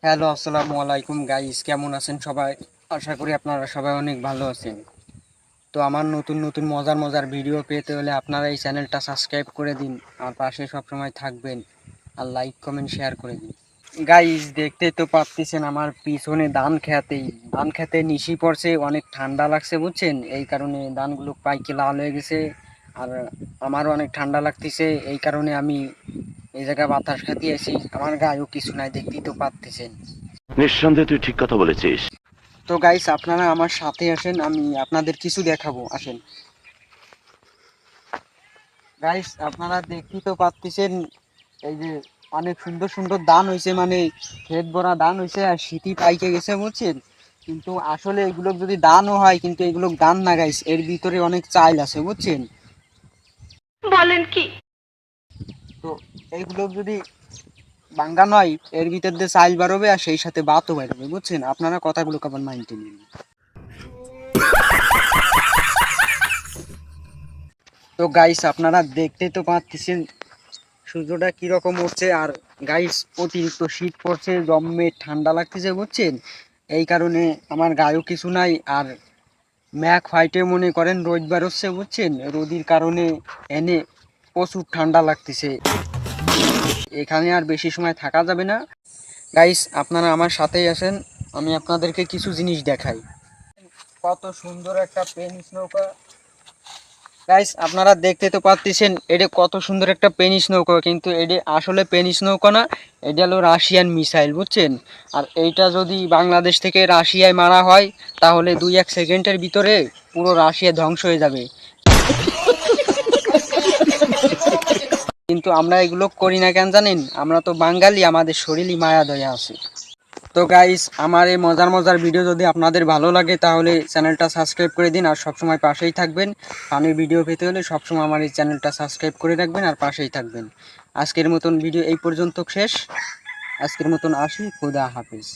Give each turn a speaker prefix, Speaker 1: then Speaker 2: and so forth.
Speaker 1: Hello, আসসালামু আলাইকুম guys, কেমন আছেন সবাই? আশা করি আপনারা সবাই অনেক ভালো আছেন। তো আমার নতুন নতুন মজার মজার ভিডিও পেতে হলে আপনারা এই চ্যানেলটা সাবস্ক্রাইব করে দিন, আর পাশে সবসময় থাকবেন, আর লাইক কমেন্ট শেয়ার করে দিন। গাইস, দেখতে তো পাচ্ছেন আমার পিছনে ধান খেতে নিশি পড়ছে, অনেক ঠান্ডা লাগছে বুঝছেন, এই কারণে ধানগুলো পাইকে লাল হয়ে গেছে। আর আমারও অনেক ঠান্ডা লাগতেছে, এই কারণে আমি এই জায়গায় বাতাস খাতে আছি। আমার গায়েও কিছু নাই, দেখতেই তো পাচ্ছেন।
Speaker 2: নিঃসন্দেহে তুই ঠিক কথা বলেছিস।
Speaker 1: তো গাইস, আপনারা আমার সাথে আসেন, আমি আপনাদের কিছু দেখাবো, আসেন। গাইস, আপনারা দেখতেই তো পাচ্ছেন, এই যে অনেক সুন্দর সুন্দর ধান হয়েছে, মানে ক্ষেত ভরা ধান হয়েছে, আর শীতই পাইকে গেছে বুঝছেন। কিন্তু আসলে এগুলো যদি ধানও হয়, কিন্তু এগুলো ধান না গাইস, এর ভিতরে অনেক চাইল আছে বুঝছেন।
Speaker 3: বলেন কি?
Speaker 1: তো এইগুলো যদি বাঙ্গানো হয়, এর ভিতর দিয়ে চাইল বাড়বে, আর সেই সাথে ভাতও বাড়বে বুঝছেন। আপনারা কথাগুলো কেমন মাইন্ডে নিন। তো গাইস, আপনারা দেখতেই তো পাচ্ছেন সূর্যটা কিরকম উঠছে, আর গাইস অতিরিক্ত শীত পড়ছে, জম্মে ঠান্ডা লাগতেছে বুঝছেন। এই কারণে আমার গায়েও কিছু নাই, আর ম্যাক ফাইটে মনে করেন রোদ বেরোচ্ছে বুঝছেন, রোদির কারণে এনে প্রচুর ঠান্ডা লাগতেছে। এখানে আর বেশি সময় থাকা যাবে না। গাইস, আপনারা আমার সাথেই আসেন, আমি আপনাদেরকে কিছু জিনিস দেখাই। কত সুন্দর একটা পেনিস নৌকা। গাইস, আপনারা দেখতে তো পাচ্ছেন, এটা কত সুন্দর একটা পেনিস নৌকা, কিন্তু এটা আসলে পেনিস নৌকা না, এটা হলো রাশিয়ান মিসাইল বুঝছেন। আর এইটা যদি বাংলাদেশ থেকে রাশিয়ায় মারা হয়, তাহলে 2-1 সেকেন্ডের ভিতরে পুরো রাশিয়া ধ্বংস হয়ে যাবে। কিন্তু আমরা এগুলো করি না কেন জানেন? আমরা তো বাঙালি, আমাদের শরীরই মায়া দয়া আছে। তো গাইস, আমার এই মজার মজার ভিডিও যদি আপনাদের ভালো লাগে, তাহলে চ্যানেলটা সাবস্ক্রাইব করে দিন, আর সবসময় পাশেই থাকবেন। ফানির ভিডিও পেতে হলে সবসময় আমার এই চ্যানেলটা সাবস্ক্রাইব করে রাখবেন, আর পাশেই থাকবেন। আজকের মতন ভিডিও এই পর্যন্ত শেষ। আজকের মতন আসি, খোদা হাফেজ।